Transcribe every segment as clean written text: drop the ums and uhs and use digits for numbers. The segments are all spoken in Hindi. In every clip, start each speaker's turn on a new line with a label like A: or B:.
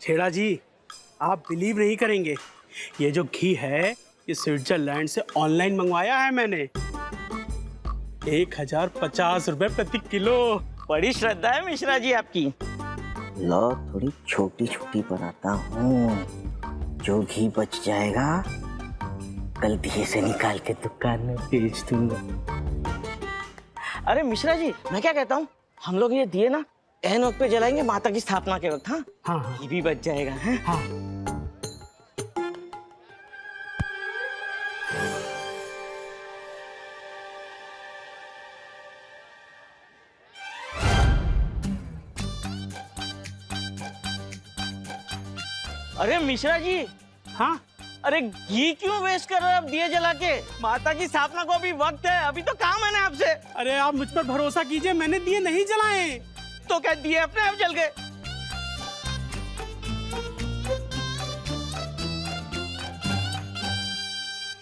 A: छेड़ा जी, आप बिलीव नहीं करेंगे, ये जो घी है ये स्विट्जरलैंड से ऑनलाइन मंगवाया है मैंने। 1050 रुपए प्रति किलो।
B: बड़ी श्रद्धा है मिश्रा जी आपकी।
C: लो थोड़ी छोटी छोटी बनाता हूँ, जो घी बच जाएगा कल दिए से निकाल के दुकान में बेच दूंगा।
B: अरे मिश्रा जी, मैं क्या कहता हूँ, हम लोग ये दिए ना एन वक्त पे जलाएंगे माता की स्थापना के वक्त। हाँ
A: हाँ
B: घी भी बच जाएगा। है
A: हाँ।
B: अरे मिश्रा जी,
A: हाँ
B: अरे घी क्यों वेस्ट कर रहे हो आप दिए जला के? माता की स्थापना को अभी वक्त है, अभी तो काम है ना आपसे।
A: अरे आप मुझ पर भरोसा कीजिए, मैंने दिए नहीं जलाए।
B: तो क्या दिए अपने आप जल गए?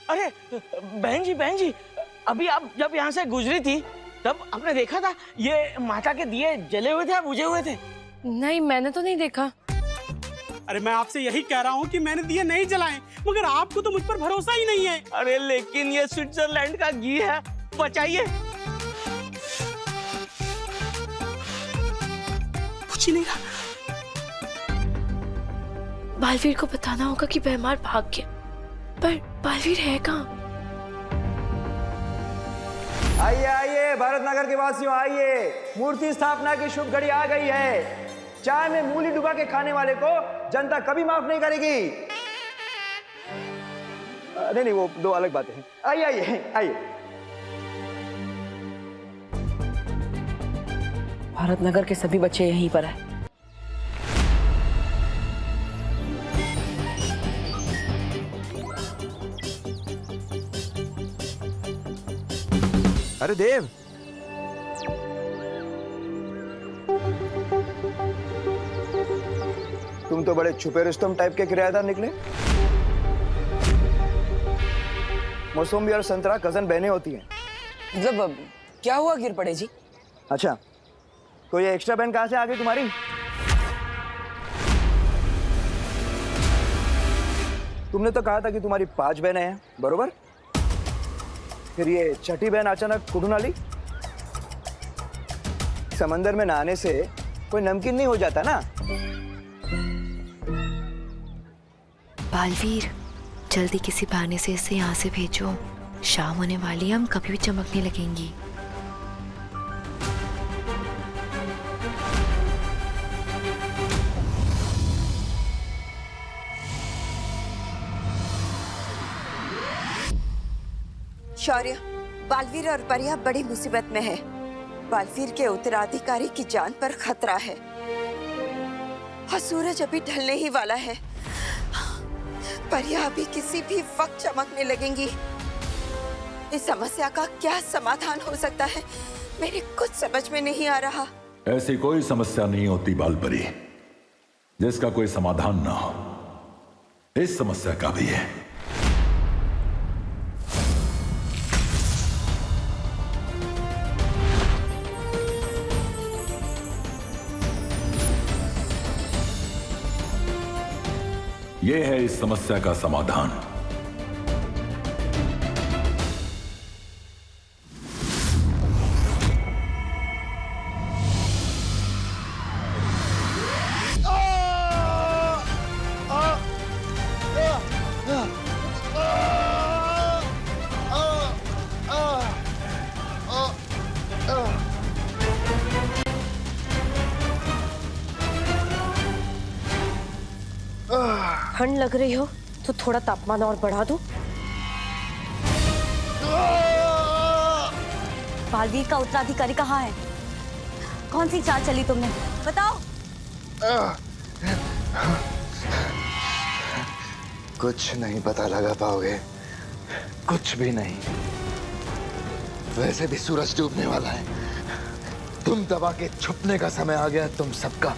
B: अरे बहन जी, अभी आप जब यहाँ से गुजरी थी तब आपने देखा था ये माता के दिए जले हुए थे या बुझे हुए थे?
D: नहीं, मैंने तो नहीं देखा।
A: अरे मैं आपसे यही कह रहा हूँ कि मैंने दिए नहीं जलाए, मगर आपको तो मुझ पर भरोसा ही नहीं है।
B: अरे लेकिन ये स्विट्जरलैंड का घी है, बचाइए।
A: कुछ नहीं रहा।
D: बालवीर को बताना होगा कि बेमार भाग गया, पर बालवीर है कहाँ?
E: आइए आइए भारत नगर के वासियों, आइए, मूर्ति स्थापना की शुभ घड़ी आ गई है। चाय में मूली डुबा के खाने वाले को जनता कभी माफ नहीं करेगी। नहीं, वो दो अलग बातें हैं। आइए आइए आइए।
F: भारत नगर के सभी बच्चे यहीं पर हैं।
E: अरे देव, तुम तो बड़े छुपे रुस्तम टाइप के किराएदार निकले। मौसमी और संतरा कजन बहनें होती हैं।
F: मतलब क्या हुआ गिर पड़े जी?
E: अच्छा, तो ये एक्स्ट्रा बहन कहां से आ गई तुम्हारी? तुमने तो कहा था कि तुम्हारी 5 बहनें हैं, बरोबर? फिर ये छठी बहन अचानक कुड़ून आली? समंदर में नहाने से कोई नमकीन नहीं हो जाता ना।
G: बालवीर, जल्दी किसी बहाने से इसे यहाँ से भेजो। शाम होने वाली है, हम कभी भी चमकने लगेंगी।
H: शौर्य, बालवीर और परिया बड़ी मुसीबत में है। बालवीर के उत्तराधिकारी की जान पर खतरा है और सूरज अभी ढलने ही वाला है। परिया अभी किसी भी वक्त चमकने लगेंगी। इस समस्या का क्या समाधान हो सकता है, मेरे कुछ समझ में नहीं आ रहा।
I: ऐसी कोई समस्या नहीं होती बालपरी जिसका कोई समाधान ना हो। इस समस्या का भी है। यह है इस समस्या का समाधान।
D: ठंड लग रही हो तो थोड़ा तापमान और बढ़ा दो।
H: बालवीर का उत्तराधिकारी कहाँ है? कौन सी चाल चली तुमने, बताओ।
E: कुछ नहीं पता लगा पाओगे, कुछ भी नहीं। वैसे भी सूरज डूबने वाला है। तुम दबा के छुपने का समय आ गया तुम सबका।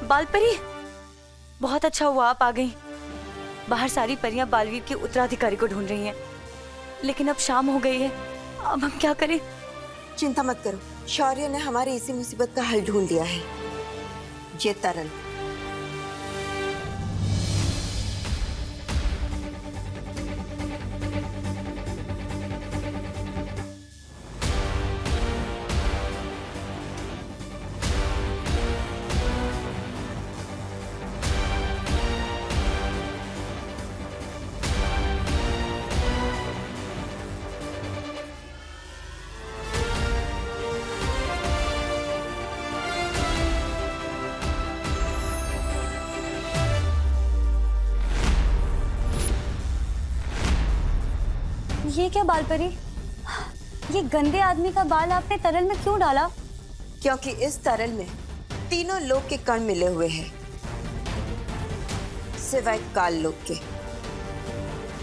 J: बालपरी, बहुत अच्छा हुआ आप आ गई। बाहर सारी परियां बालवीर के उत्तराधिकारी को ढूंढ रही हैं, लेकिन अब शाम हो गई है, अब हम क्या करें?
H: चिंता मत करो, शौर्य ने हमारी इसी मुसीबत का हल ढूंढ लिया है। ये तरल।
J: ये क्या बालपरी, ये गंदे आदमी का बाल आपने तरल में क्यों डाला?
H: क्योंकि इस तरल में तीनों लोक के कण मिले हुए हैं, सिवाय काल लोक के।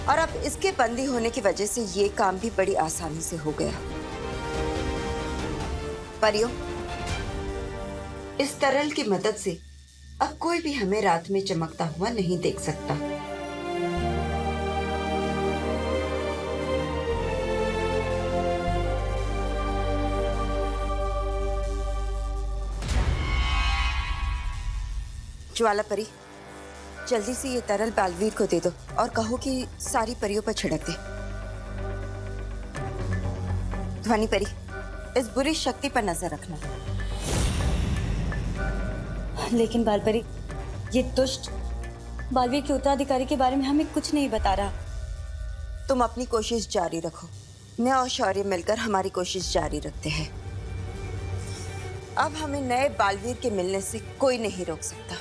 H: और अब इसके बंदी होने की वजह से ये काम भी बड़ी आसानी से हो गया। परियों, इस तरल की मदद से अब कोई भी हमें रात में चमकता हुआ नहीं देख सकता। ज्वाला परी, जल्दी से ये तरल बालवीर को दे दो और कहो कि सारी परियों पर छिड़क दे। ध्वनि परी, इस बुरी शक्ति पर नजर रखना।
J: लेकिन बालपरी, ये दुष्ट बालवीर के उत्तराधिकारी के बारे में हमें कुछ नहीं बता रहा।
H: तुम अपनी कोशिश जारी रखो, मैं और शौर्य मिलकर हमारी कोशिश जारी रखते हैं। अब हमें नए बालवीर के मिलने से कोई नहीं रोक सकता।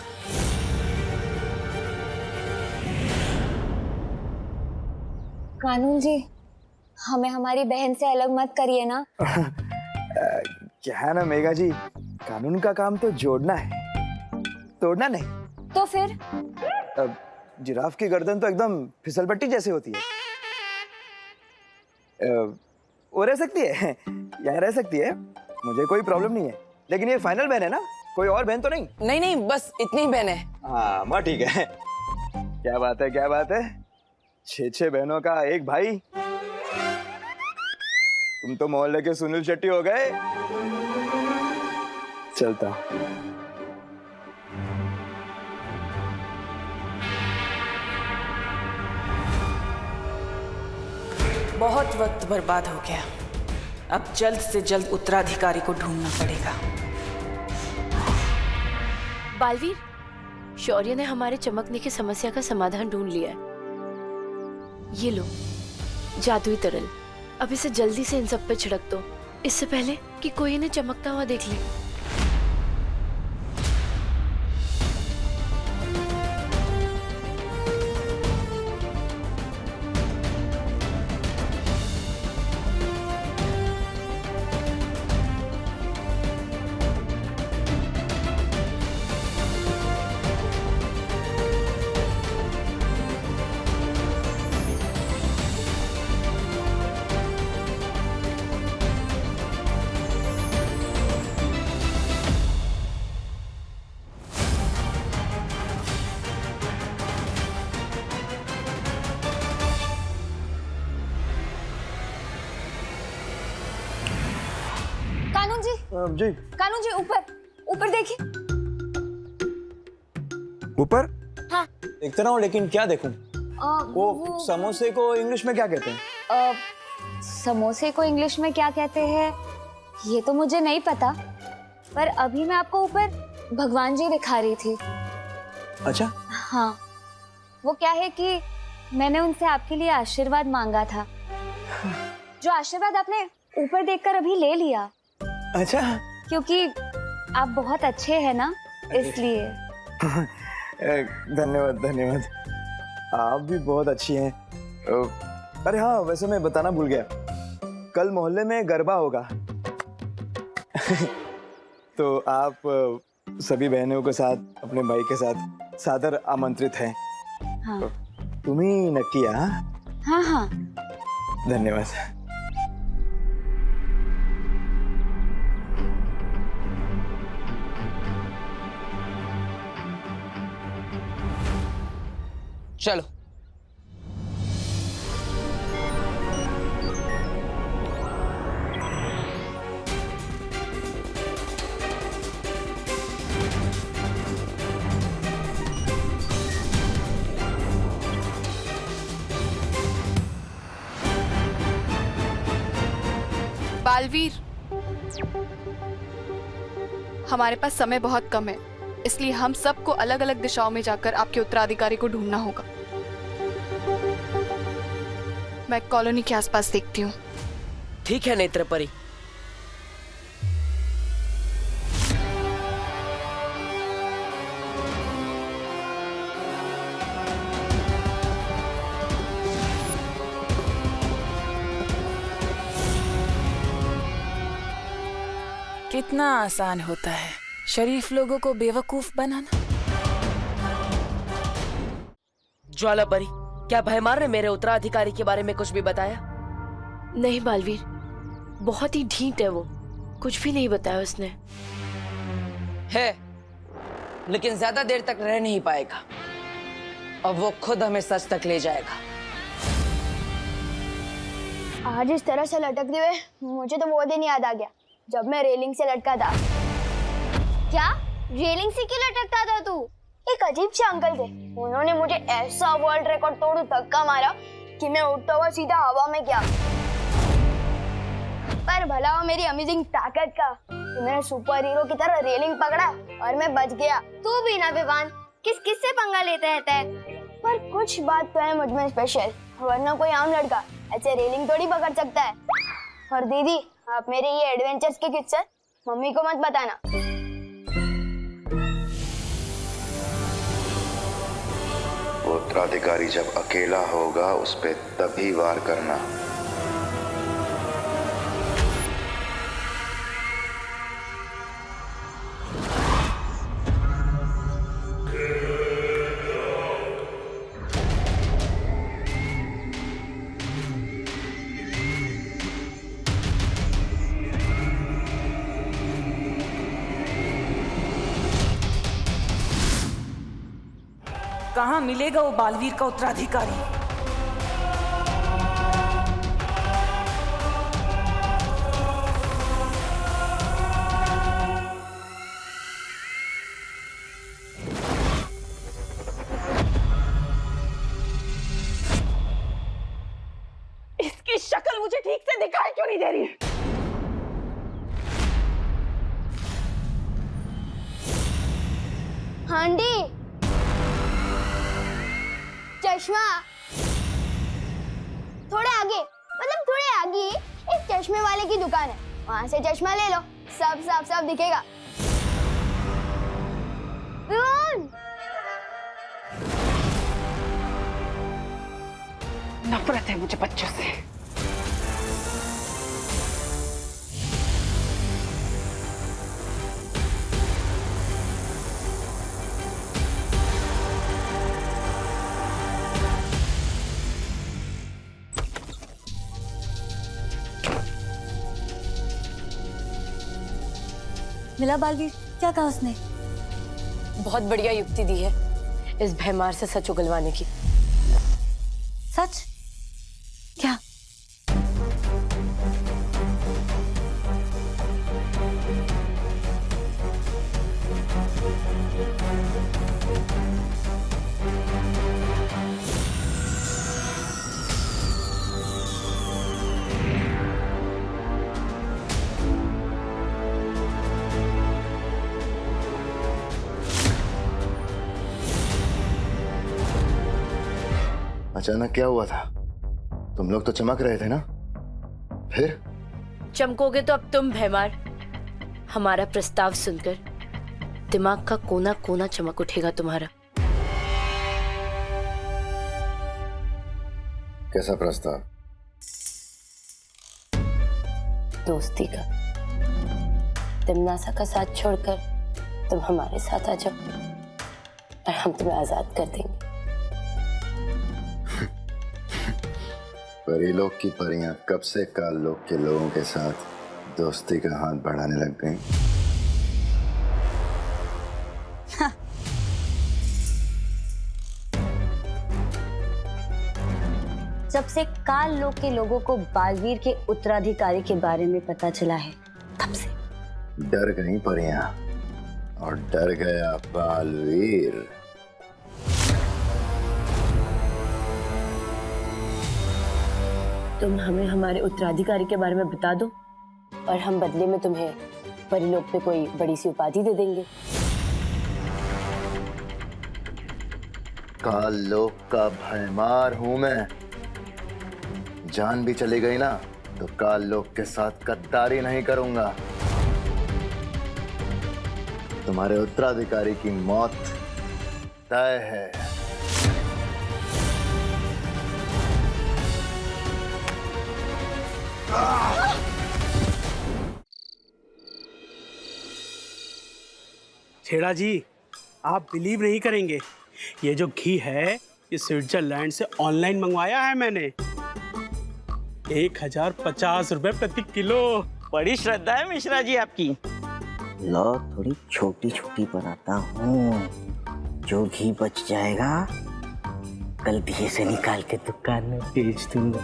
J: कानून जी, हमें हमारी बहन से अलग मत करिए ना।
E: क्या है ना मेघा जी, कानून का काम तो जोड़ना है, तोड़ना नहीं।
J: तो फिर
E: जिराफ की गर्दन तो एकदम फिसलपट्टी जैसी होती है। वो रह सकती है, यहाँ रह सकती है, मुझे कोई प्रॉब्लम नहीं है। लेकिन ये फाइनल बहन है ना, कोई और बहन तो नहीं?
F: नहीं नहीं, बस इतनी ही बहन है।
E: हाँ माँ, ठीक है। क्या बात है, क्या बात है, 6 बहनों का एक भाई। तुम तो मोहल्ले के सुनील शेट्टी हो गए। चलता हूं।
F: बहुत वक्त बर्बाद हो गया, अब जल्द से जल्द उत्तराधिकारी को ढूंढना पड़ेगा।
D: बालवीर, शौर्य ने हमारे चमकने की समस्या का समाधान ढूंढ लिया है। ये लो जादुई तरल, अब इसे जल्दी से इन सब पे छिड़क दो, इससे पहले कि कोई इन्हें चमकता हुआ देख ले।
E: जी
J: कानून जी, ऊपर ऊपर देखिए।
E: ऊपर?
J: हाँ।
E: देखता हूँ, लेकिन क्या देखूं? वो समोसे को इंग्लिश में क्या कहते हैं?
J: समोसे को इंग्लिश में क्या कहते हैं ये तो मुझे नहीं पता, पर अभी मैं आपको ऊपर भगवान जी दिखा रही थी।
E: अच्छा।
J: हाँ, वो क्या है कि मैंने उनसे आपके लिए आशीर्वाद मांगा था, जो आशीर्वाद आपने ऊपर देखकर अभी ले लिया।
E: अच्छा।
J: क्योंकि आप बहुत अच्छे हैं ना, इसलिए।
E: धन्यवाद धन्यवाद, आप भी बहुत अच्छी हैं। अरे हाँ, वैसे मैं बताना भूल गया, कल मोहल्ले में गरबा होगा। तो आप सभी बहनों के साथ, अपने भाई के साथ सादर आमंत्रित हैं।
J: हाँ।
E: तुम ही नक्की?
J: हाँ हाँ,
E: धन्यवाद।
F: चलो।
K: बालवीर, हमारे पास समय बहुत कम है, इसलिए हम सबको अलग अलग दिशाओं में जाकर आपके उत्तराधिकारी को ढूंढना होगा। मैं कॉलोनी के आसपास देखती हूँ।
B: ठीक है नेत्रपरी।
F: कितना आसान होता है शरीफ लोगों को बेवकूफ बनाना।
B: ज्वालापरी, क्या भयमार ने मेरे उत्तराधिकारी के बारे में कुछ भी बताया?
D: नहीं बालवीर, बहुत ही ढीठ है वो, कुछ भी नहीं बताया उसने।
B: है, लेकिन ज्यादा देर तक रह नहीं पाएगा और वो खुद हमें सच तक ले जाएगा।
L: आज इस तरह से लटकते हुए मुझे तो वो दिन याद आ गया जब मैं रेलिंग से लटका था। क्या रेलिंग से क्यों लटकता था तू? एक अजीब से अंकल थे, उन्होंने मुझे ऐसा वर्ल्ड रिकॉर्ड तोड़ धक्का मारा कि मैं उठता हुआ सीधा हवा में गया। पर भला हो मेरी अमेजिंग ताकत का कि मैंने सुपर हीरो की तरह रेलिंग पकड़ा और मैं बच गया। तू भी ना बेवान, किस से पंगा लेते रहता है? पर कुछ बात तो है मुझ में स्पेशल, वरना कोई आम लड़का ऐसे रेलिंग थोड़ी पकड़ सकता है। और दीदी, आप मेरे ये एडवेंचर्स के किस्से मम्मी को मत बताना।
M: वो उत्तराधिकारी जब अकेला होगा उस पे तभी वार करना।
F: कहाँ मिलेगा वो बालवीर का उत्तराधिकारी?
B: इसकी शक्ल मुझे ठीक से दिखाई क्यों नहीं दे रही है?
L: हांडी, चश्मा थोड़े आगे, मतलब थोड़े आगे एक चश्मे वाले की दुकान है, वहां से चश्मा ले लो, सब साफ साफ दिखेगा।
B: नफरत है मुझे बच्चों से।
J: मिला बालवीर? क्या कहा उसने?
D: बहुत बढ़िया युक्ति दी है इस भयमार से सच उगलवाने की।
J: सच? क्या?
M: अचानक क्या हुआ था? तुम लोग तो चमक रहे थे ना, फिर?
D: चमकोगे तो अब तुम भयमार। हमारा प्रस्ताव सुनकर दिमाग का कोना कोना चमक उठेगा तुम्हारा।
M: कैसा प्रस्ताव?
D: दोस्ती का। तिमनासा का साथ छोड़कर तुम हमारे साथ आ जाओ और हम तुम्हें आजाद कर देंगे।
M: परीलोक की परियां कब से काल लोक के लोगों के साथ दोस्ती का हाथ बढ़ाने लग गईं?
J: जब से काल लोक के लोगों को बालवीर के उत्तराधिकारी के बारे में पता चला है तब से।
M: डर गई परियां और डर गया बालवीर।
D: तुम हमें हमारे उत्तराधिकारी के बारे में बता दो और हम बदले में तुम्हें परिलोक पे कोई बड़ी सी उपाधि दे देंगे।
M: काल लोक का भयमार हूं मैं। जान भी चली गई ना तो काल लोक के साथ गद्दारी नहीं करूंगा। तुम्हारे उत्तराधिकारी की मौत तय है।
A: छेड़ा जी, आप बिलीव नहीं करेंगे, ये जो घी है ये स्विट्जरलैंड से ऑनलाइन मंगवाया है मैंने। 1050 रुपए प्रति किलो।
B: बड़ी श्रद्धा है मिश्रा जी आपकी।
C: लो थोड़ी छोटी छोटी बनाता हूँ, जो घी बच जाएगा कल दिए से निकाल के दुकान में बेच दूंगा।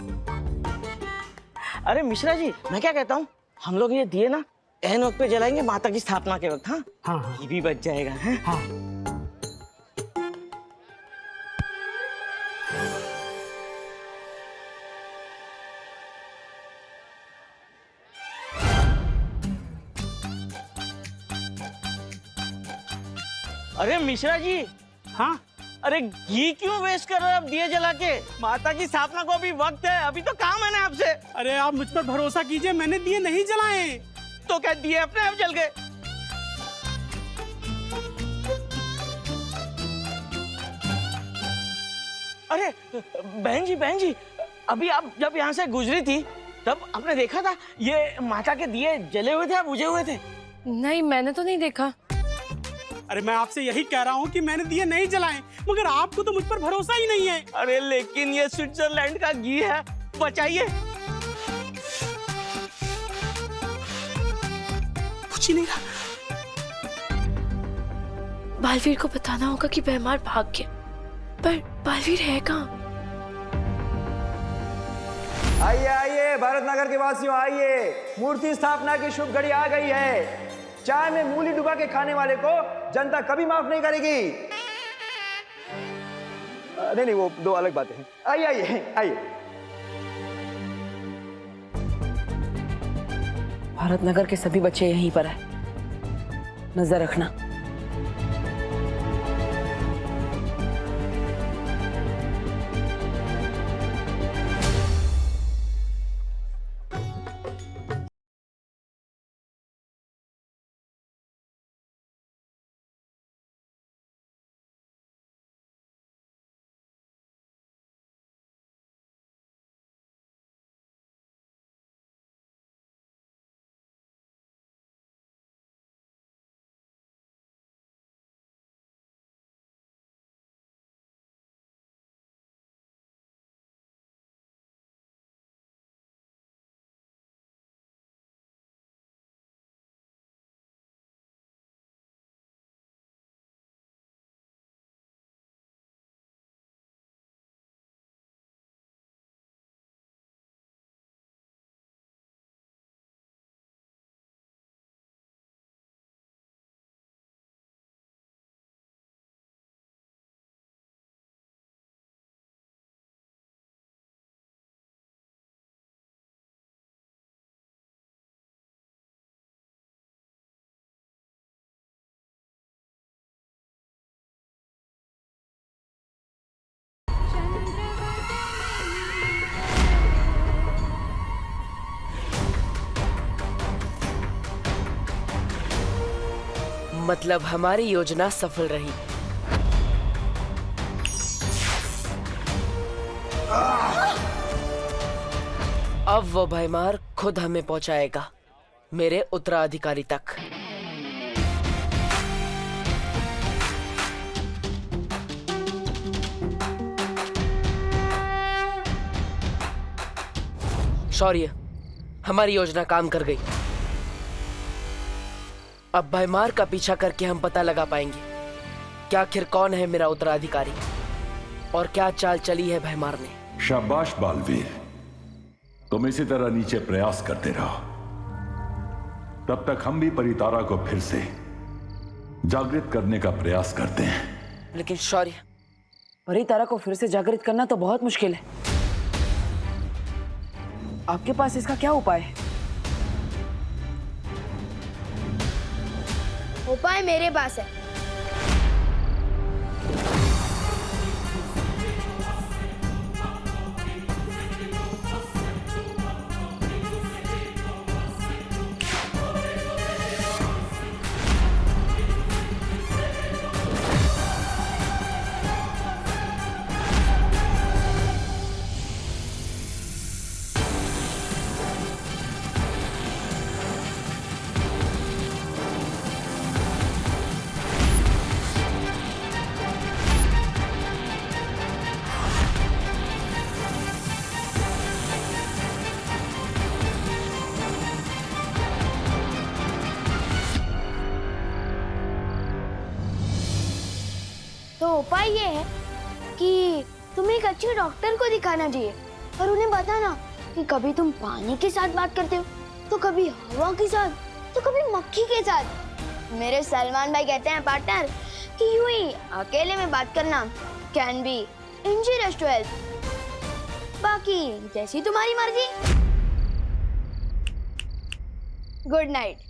B: अरे मिश्रा जी, मैं क्या कहता हूँ, हम लोग ये दिए ना एन वक्त पे जलाएंगे माता की स्थापना के वक्त। हाँ
A: हाँ,
B: ये भी बच जाएगा है?
A: हाँ।
B: अरे मिश्रा जी,
A: हाँ,
B: अरे घी क्यों वेस्ट कर रहे हो आप दिए जला के? माता की स्थापना को अभी वक्त है, अभी तो काम है ना आपसे।
A: अरे आप मुझ पर भरोसा कीजिए, मैंने दिए नहीं जलाए।
B: तो क्या दिए अपने आप जल गए? अरे बहन जी, अभी आप जब यहाँ से गुजरी थी तब आपने देखा था ये माता के दिए जले हुए थे या बुझे हुए थे?
D: नहीं, मैंने तो नहीं देखा।
A: अरे मैं आपसे यही कह रहा हूँ कि मैंने दिए नहीं जलाए, मगर आपको तो मुझ पर भरोसा ही नहीं है।
B: अरे लेकिन ये स्विट्जरलैंड का घी है, बचाइए।
A: कुछ ही नहीं रहा।
D: बालवीर को बताना होगा कि भयमार भाग गया, पर बालवीर है कहाँ?
E: आइए आइए भारत नगर के वासियों, आइए, मूर्ति स्थापना की शुभ घड़ी आ गई है। चाय में मूली डुबा के खाने वाले को जनता कभी माफ नहीं करेगी। नहीं, वो दो अलग बातें हैं। आइए आइए आइए।
F: भारत नगर के सभी बच्चे यहीं पर हैं, नजर रखना। मतलब हमारी योजना सफल रही। अब वो भयमार खुद हमें पहुंचाएगा मेरे उत्तराधिकारी तक। शौर्य, हमारी योजना काम कर गई। अब भयमार का पीछा करके हम पता लगा पाएंगे कि आखिर कौन है मेरा उत्तराधिकारी और क्या चाल चली है भयमार ने।
I: शाबाश बालवीर, तुम इसी तरह नीचे प्रयास करते रहो। तब तक हम भी परितारा को फिर से जागृत करने का प्रयास करते हैं।
F: लेकिन शौर्य, परितारा को फिर से जागृत करना तो बहुत मुश्किल है। आपके पास इसका क्या उपाय है?
L: उपाय मेरे पास है। तो उपाय ये है कि तुम्हें एक अच्छे डॉक्टर को दिखाना चाहिए और उन्हें बताना कि कभी तुम पानी के साथ बात करते हो, तो कभी हवा के साथ, तो कभी मक्खी के साथ। मेरे सलमान भाई कहते हैं पार्टनर कि यूं ही अकेले में बात करना can be injurious to health. बाकी जैसी तुम्हारी मर्जी। Good night.